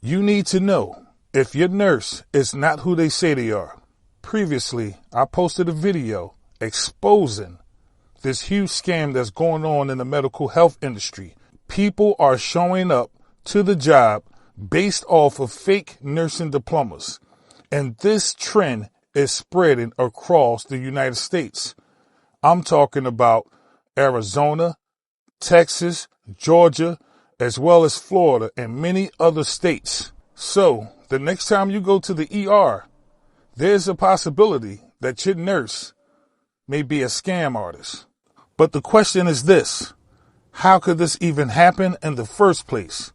You need to know if your nurse is not who they say they are. Previously, I posted a video exposing this huge scam that's going on in the medical health industry. People are showing up to the job based off of fake nursing diplomas. And this trend is spreading across the United States. I'm talking about Arizona, Texas, Georgia, as well as Florida and many other states. So the next time you go to the ER, there's a possibility that your nurse may be a scam artist. But the question is this: how could this even happen in the first place?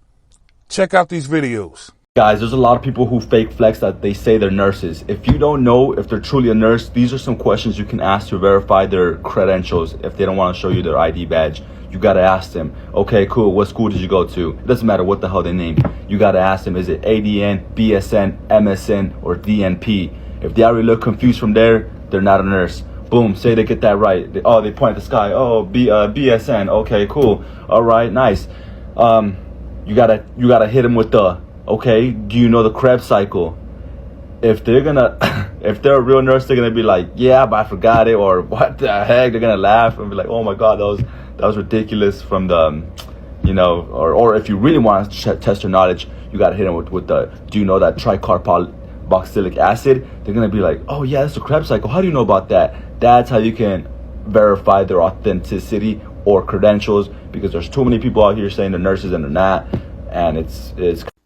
Check out these videos. Guys, there's a lot of people who fake flex that they say they're nurses. If you don't know if they're truly a nurse, these are some questions you can ask to verify their credentials. If they don't want to show you their ID badge, you got to ask them, okay, cool, what school did you go to? It doesn't matter what the hell they name. You got to ask them, is it ADN, BSN, MSN, or DNP? If they already look confused from there, they're not a nurse. Boom, say they get that right. They point at the sky. Oh, BSN. Okay, cool. All right, nice. You gotta hit them with the, okay, do you know the Krebs cycle? If they're a real nurse, they're gonna be like, yeah, but I forgot it, or what the heck? They're gonna laugh and be like, oh my god, that was ridiculous from the, or if you really want to test your knowledge, you gotta hit them with the, do you know that tricarboxylic acid? They're gonna be like, oh yeah, that's the Krebs cycle. How do you know about that? That's how you can verify their authenticity or credentials, because there's too many people out here saying they're nurses and they're not, and it's.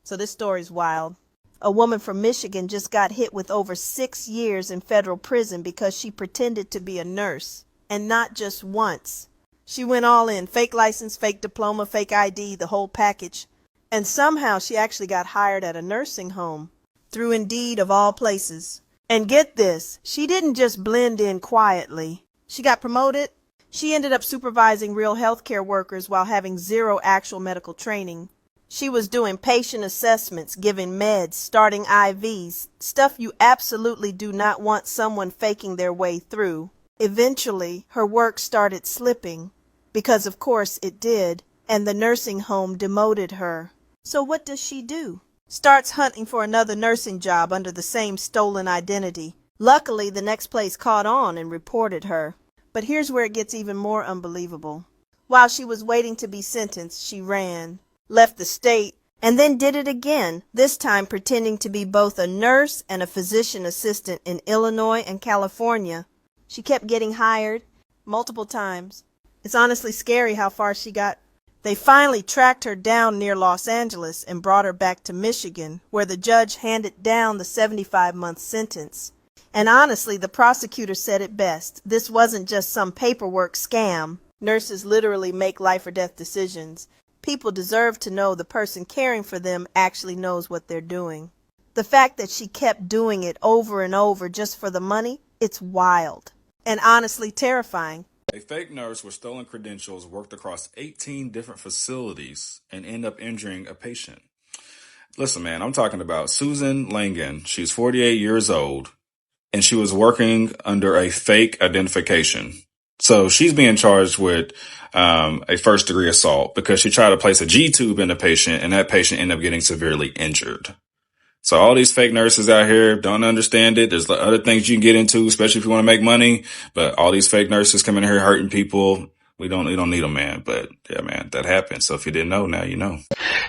So this story's wild. A woman from Michigan just got hit with over 6 years in federal prison because she pretended to be a nurse, and not just once. She went all in: fake license, fake diploma, fake ID, the whole package. And somehow she actually got hired at a nursing home through Indeed, of all places. And get this, she didn't just blend in quietly. She got promoted. She ended up supervising real healthcare workers while having zero actual medical training. She was doing patient assessments, giving meds, starting IVs, stuff you absolutely do not want someone faking their way through. Eventually, her work started slipping, because of course it did, and the nursing home demoted her. So what does she do? Starts hunting for another nursing job under the same stolen identity. Luckily, the next place caught on and reported her. But here's where it gets even more unbelievable. While she was waiting to be sentenced, she ran, left the state, and then did it again, this time pretending to be both a nurse and a physician assistant in Illinois and California. She kept getting hired multiple times. It's honestly scary how far she got. They finally tracked her down near Los Angeles and brought her back to Michigan, where the judge handed down the 75-month sentence. And honestly, the prosecutor said it best. This wasn't just some paperwork scam. Nurses literally make life or death decisions. People deserve to know the person caring for them actually knows what they're doing. The fact that she kept doing it over and over just for the money, it's wild. And honestly terrifying. A fake nurse with stolen credentials worked across 18 different facilities and ended up injuring a patient. Listen, man, I'm talking about Susan Langan. She's 48 years old, and she was working under a fake identification. So she's being charged with a first-degree assault because she tried to place a G-tube in the patient, and that patient ended up getting severely injured. So all these fake nurses out here don't understand it. There's other things you can get into, especially if you want to make money. But all these fake nurses coming in here hurting people. We don't need them, man. But yeah, man, that happens. So if you didn't know, now you know.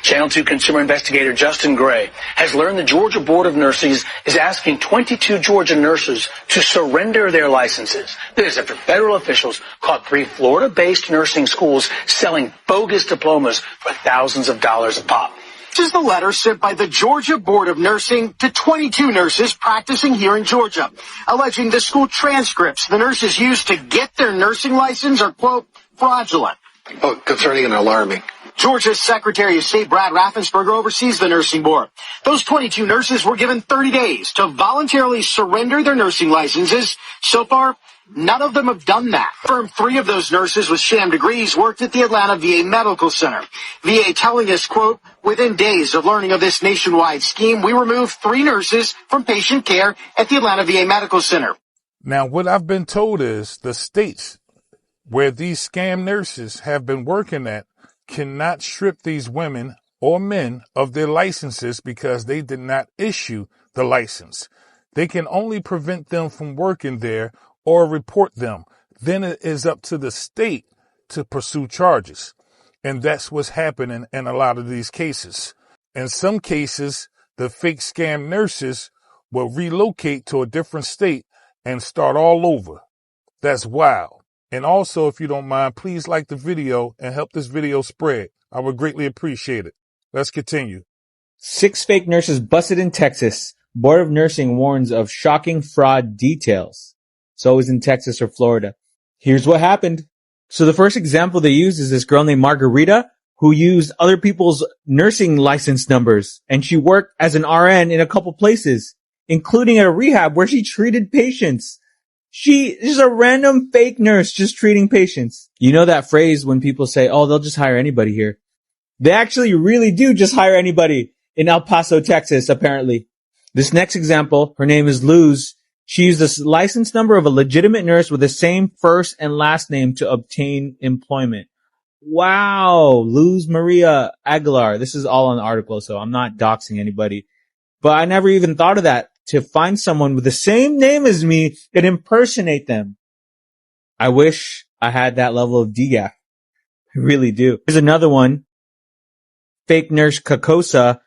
Channel 2 consumer investigator Justin Gray has learned the Georgia Board of Nursing is asking 22 Georgia nurses to surrender their licenses. This is after federal officials caught 3 Florida-based nursing schools selling bogus diplomas for thousands of dollars a pop. This is the letter sent by the Georgia Board of Nursing to 22 nurses practicing here in Georgia, alleging the school transcripts the nurses used to get their nursing license are, quote, fraudulent. Oh, concerning and alarming. Georgia's Secretary of State Brad Raffensperger oversees the nursing board. Those 22 nurses were given 30 days to voluntarily surrender their nursing licenses. So far, none of them have done that. Confirmed 3 of those nurses with sham degrees worked at the Atlanta VA Medical Center. VA telling us, quote, within days of learning of this nationwide scheme, we removed 3 nurses from patient care at the Atlanta VA Medical Center. Now, what I've been told is the states where these scam nurses have been working at cannot strip these women or men of their licenses because they did not issue the license. They can only prevent them from working there or report them. Then it is up to the state to pursue charges. And that's what's happening in a lot of these cases. In some cases, the fake scam nurses will relocate to a different state and start all over. That's wild. And also, if you don't mind, please like the video and help this video spread. I would greatly appreciate it. Let's continue. 6 fake nurses busted in Texas. Board of Nursing warns of shocking fraud details. It's always in Texas or Florida. Here's what happened. So the first example they used is this girl named Margarita who used other people's nursing license numbers. And she worked as an RN in a couple places, including at a rehab where she treated patients. She is a random fake nurse just treating patients. You know that phrase when people say, oh, they'll just hire anybody here. They actually really do just hire anybody in El Paso, Texas, apparently. This next example, her name is Luz. She used the license number of a legitimate nurse with the same first and last name to obtain employment. Wow. Luz Maria Aguilar. This is all on the article, so I'm not doxing anybody. But I never even thought of that, to find someone with the same name as me and impersonate them. I wish I had that level of DGAF. I really do. Here's another one. Fake nurse Kakosa.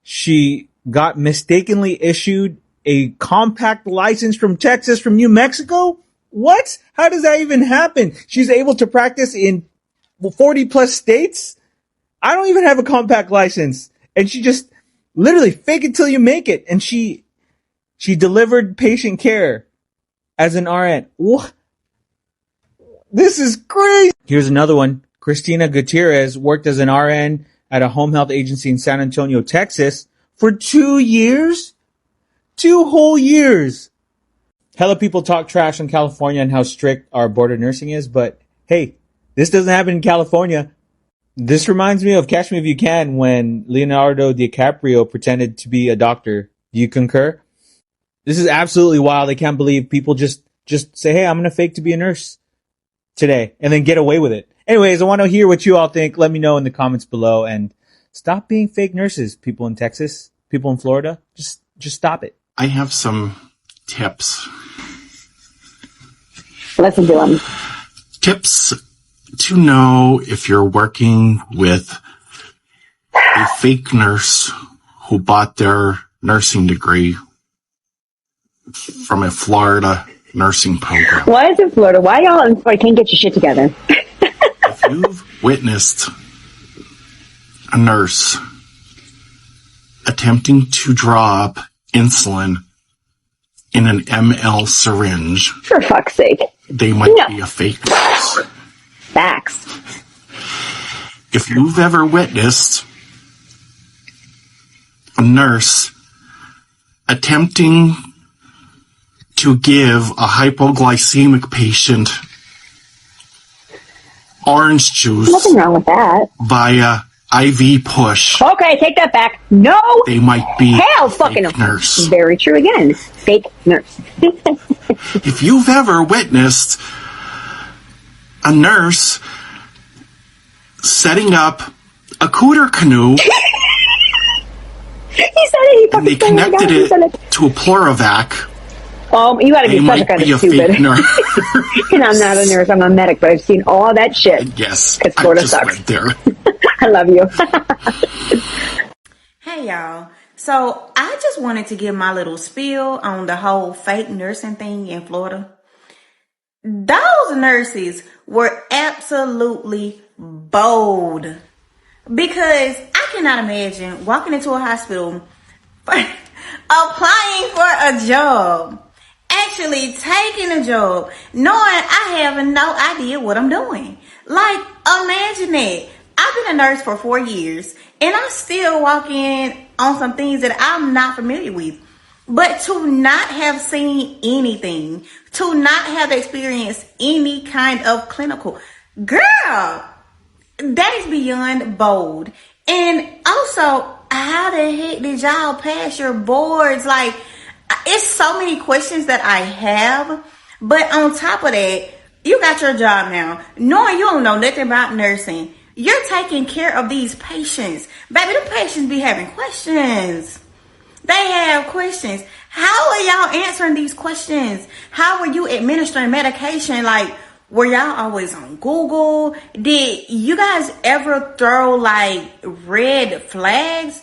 She got mistakenly issued a compact license from Texas from New Mexico? What? How does that even happen? She's able to practice in 40 plus states? I don't even have a compact license. And she just literally fake it till you make it. And she delivered patient care as an RN. What? This is crazy. Here's another one. Christina Gutierrez worked as an RN at a home health agency in San Antonio, Texas for 2 years? 2 whole years. Hella people talk trash on California and how strict our board of nursing is, but hey, this doesn't happen in California. This reminds me of Catch Me If You Can when Leonardo DiCaprio pretended to be a doctor. Do you concur? This is absolutely wild. I can't believe people just say, hey, I'm going to fake to be a nurse today and then get away with it. Anyways, I want to hear what you all think. Let me know in the comments below and stop being fake nurses, people in Texas, people in Florida. Just stop it. I have some tips. Listen to them. Tips to know if you're working with a fake nurse who bought their nursing degree from a Florida nursing program. Why is it Florida? Why y'all in Florida can't get your shit together? If you've witnessed a nurse attempting to drop insulin in an ml syringe, for fuck's sake, they might be a fake nurse. Facts. If you've ever witnessed a nurse attempting to give a hypoglycemic patient orange juice, nothing wrong with that, via IV push, okay, take that back. No, they might be hell a fucking fake nurse. Very true again. Fake nurse. If you've ever witnessed a nurse setting up a cooter canoe He said it. He and they connected it to a Pluravac, you gotta they be such a might kind be a of stupid. fake nurse. And I'm not a nurse, I'm a medic, but I've seen all that shit. Yes, Because I Florida just sucks. went there. I love you. Hey y'all, so I just wanted to give my little spiel on the whole fake nursing thing in Florida. Those nurses were absolutely bold, because I cannot imagine walking into a hospital, applying for a job, actually taking a job, knowing I have no idea what I'm doing. Like, imagine that. I've been a nurse for 4 years and I still walk in on some things that I'm not familiar with. But to not have seen anything, to not have experienced any kind of clinical, girl, that is beyond bold. And also, how the heck did y'all pass your boards? Like, it's so many questions that I have. But on top of that, you got your job now, knowing you don't know nothing about nursing. You're taking care of these patients. Baby, the patients be having questions. They have questions. How are y'all answering these questions? How are you administering medication? Like, were y'all always on Google? Did you guys ever throw like red flags?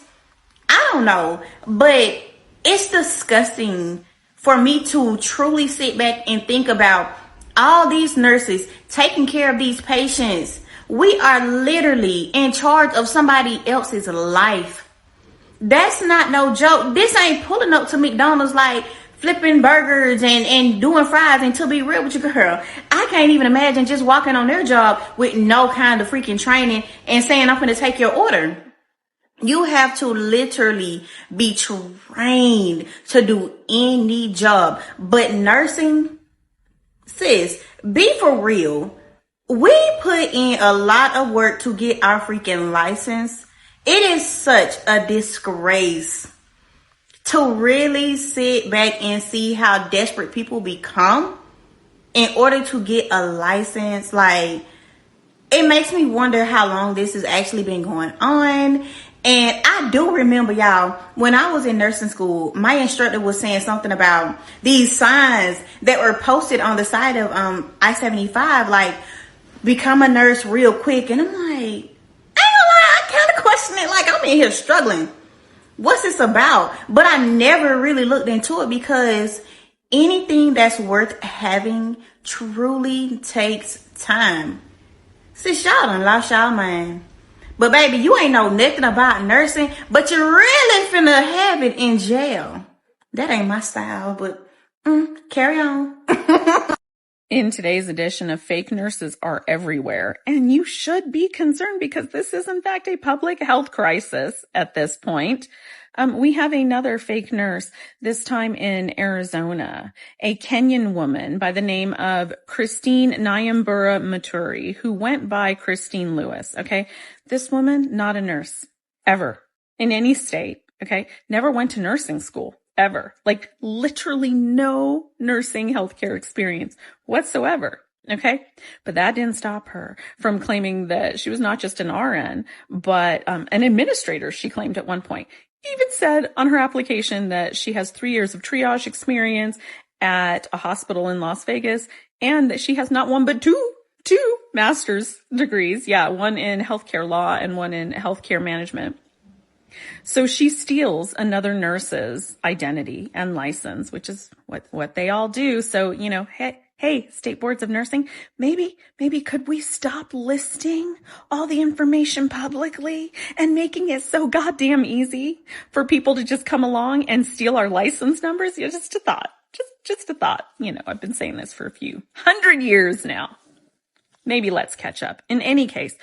I don't know, but it's disgusting for me to truly sit back and think about all these nurses taking care of these patients. We are literally in charge of somebody else's life. That's not no joke. This ain't pulling up to McDonald's like flipping burgers and doing fries. And to be real with you, girl, I can't even imagine just walking on their job with no kind of freaking training and saying, I'm going to take your order. You have to literally be trained to do any job. But nursing, sis, be for real. We put in a lot of work to get our freaking license. It is such a disgrace to really sit back and see how desperate people become in order to get a license. Like, it makes me wonder how long this has actually been going on. And I do remember, y'all, when I was in nursing school, my instructor was saying something about these signs that were posted on the side of I-75, like, become a nurse real quick. And I'm like, I ain't gonna lie, I kind of question it. Like, I'm in here struggling. What's this about? But I never really looked into it because anything that's worth having truly takes time. Sis, y'all done lost y'all mind. But baby, you ain't know nothing about nursing, but you really finna have it in jail. That ain't my style, but carry on. In today's edition of Fake Nurses Are Everywhere, and you should be concerned because this is in fact a public health crisis at this point. We have another fake nurse, this time in Arizona, a Kenyan woman by the name of Christine Nyambura Muturi, who went by Christine Lewis, okay? This woman, not a nurse, ever, in any state, okay? Never went to nursing school, ever. Like, literally no nursing healthcare experience whatsoever. Okay. But that didn't stop her from claiming that she was not just an RN, but an administrator, she claimed at one point. Even said on her application that she has 3 years of triage experience at a hospital in Las Vegas and that she has not one but two master's degrees. Yeah, one in healthcare law and one in healthcare management. So she steals another nurse's identity and license, which is what they all do. So, you know, hey, state boards of nursing, maybe could we stop listing all the information publicly and making it so goddamn easy for people to just come along and steal our license numbers? Yeah, just a thought. Just a thought. You know, I've been saying this for a few 100 years now. Maybe let's catch up. In any case,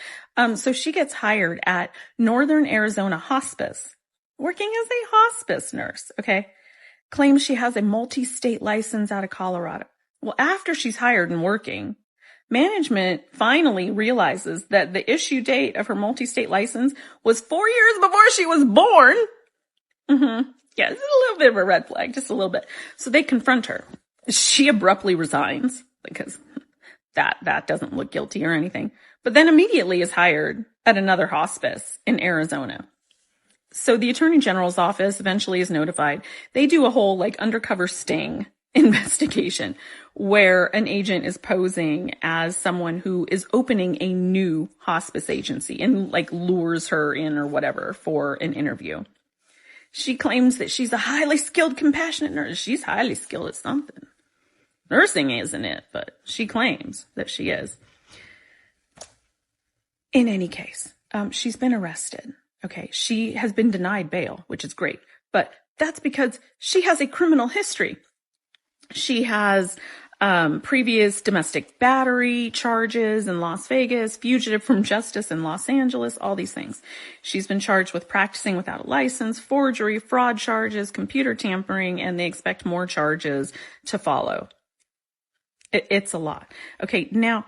so she gets hired at Northern Arizona Hospice, working as a hospice nurse, okay? Claims she has a multi-state license out of Colorado. Well, after she's hired and working, management finally realizes that the issue date of her multi-state license was 4 years before she was born. Yeah, it's a little bit of a red flag, just a little bit. So they confront her. She abruptly resigns because that doesn't look guilty or anything. But then immediately is hired at another hospice in Arizona. So the Attorney General's office eventually is notified. They do a whole like undercover sting investigation where an agent is posing as someone who is opening a new hospice agency and like lures her in or whatever for an interview. She claims that she's a highly skilled, compassionate nurse. She's highly skilled at something. Nursing isn't it, but she claims that she is. In any case, she's been arrested. Okay, she has been denied bail, which is great, but that's because she has a criminal history. She has previous domestic battery charges in Las Vegas, fugitive from justice in Los Angeles, all these things. She's been charged with practicing without a license, forgery, fraud charges, computer tampering, and they expect more charges to follow. It's a lot. Okay, now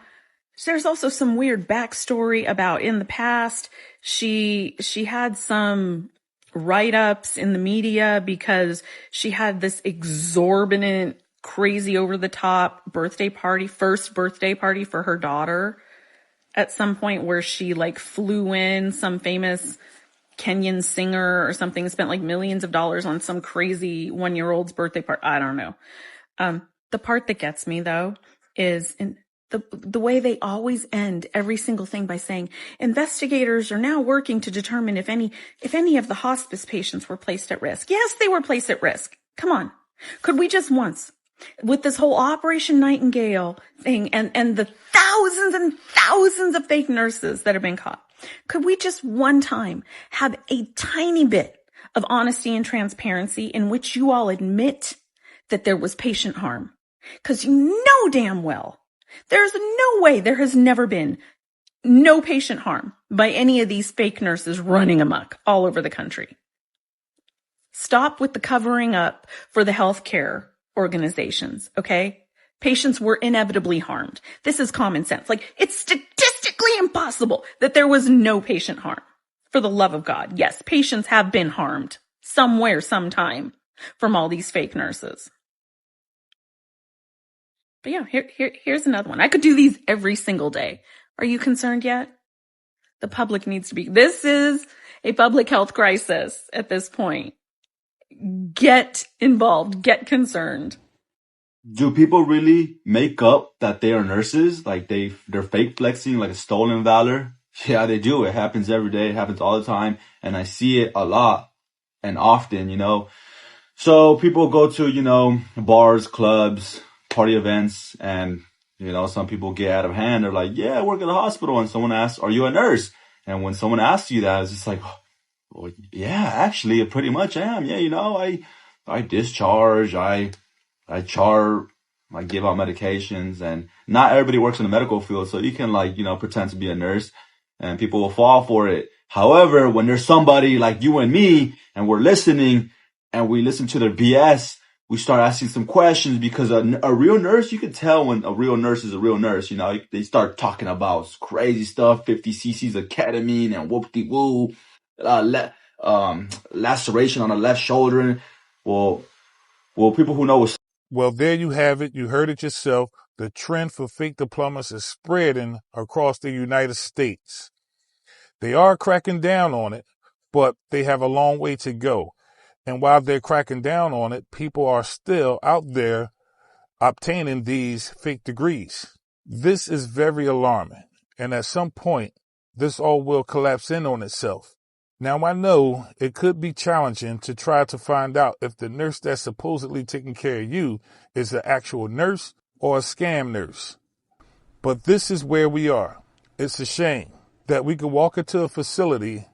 there's also some weird backstory about in the past. She had some write-ups in the media because she had this exorbitant, crazy over the top first birthday party for her daughter. at some point where she like flew in some famous Kenyan singer or something, spent like millions of dollars on some crazy 1-year-old's birthday party. I don't know. The part that gets me though is in the way they always end every single thing by saying investigators are now working to determine if any of the hospice patients were placed at risk. Yes, they were placed at risk. Come on. Could we just once, with this whole Operation Nightingale thing and the thousands and thousands of fake nurses that have been caught, could we just one time have a tiny bit of honesty and transparency in which you all admit that there was patient harm? Because you know damn well there's no way, there has never been no patient harm by any of these fake nurses running amok all over the country. Stop with the covering up for the healthcare organizations, okay? Patients were inevitably harmed. This is common sense. Like, it's statistically impossible that there was no patient harm. For the love of God, yes, patients have been harmed somewhere, sometime from all these fake nurses. But yeah, here's another one. I could do these every single day. Are you concerned yet? The public needs to be. This is a public health crisis at this point. Get involved. Get concerned. Do people really make up that they are nurses? Like they're fake flexing, like a stolen valor? Yeah, they do. It happens every day. It happens all the time. And I see it a lot and often, you know. So people go to, you know, bars, clubs, party events, and, you know, some people get out of hand. They're like, yeah, I work at a hospital. And someone asks, are you a nurse? And when someone asks you that, it's just like, oh, well, yeah, actually, I pretty much am. Yeah, you know, I discharge, I give out medications, and not everybody works in the medical field. So you can, like, you know, pretend to be a nurse and people will fall for it. However, when there's somebody like you and me and we're listening and we listen to their BS, we start asking some questions, because a real nurse, you can tell when a real nurse is a real nurse. You know, they start talking about crazy stuff, 50 cc's of ketamine and whoop-de-woo, laceration on the left shoulder. Well, people who know. Well, there you have it. You heard it yourself. The trend for fake diplomas is spreading across the United States. They are cracking down on it, but they have a long way to go. And while they're cracking down on it, people are still out there obtaining these fake degrees. This is very alarming. And at some point, this all will collapse in on itself. Now, I know it could be challenging to try to find out if the nurse that's supposedly taking care of you is an actual nurse or a scam nurse. But this is where we are. It's a shame that we could walk into a facility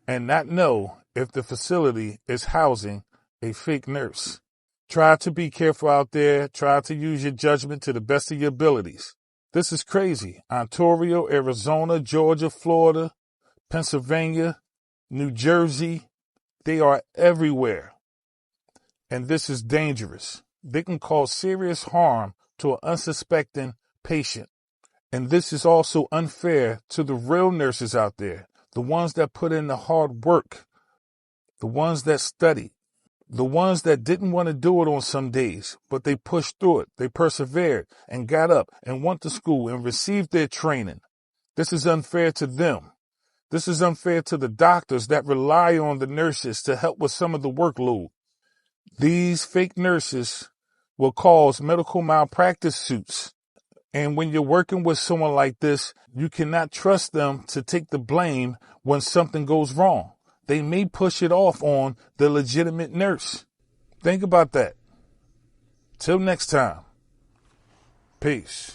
and not know if the facility is housing a fake nurse. Try to be careful out there. Try to use your judgment to the best of your abilities. This is crazy. Ontario, Arizona, Georgia, Florida, Pennsylvania, New Jersey, they are everywhere. And this is dangerous. They can cause serious harm to an unsuspecting patient. And this is also unfair to the real nurses out there, the ones that put in the hard work, the ones that study, the ones that didn't want to do it on some days, but they pushed through it. They persevered and got up and went to school and received their training. This is unfair to them. This is unfair to the doctors that rely on the nurses to help with some of the workload. These fake nurses will cause medical malpractice suits. And when you're working with someone like this, you cannot trust them to take the blame when something goes wrong. They may push it off on the legitimate nurse. Think about that. Till next time. Peace.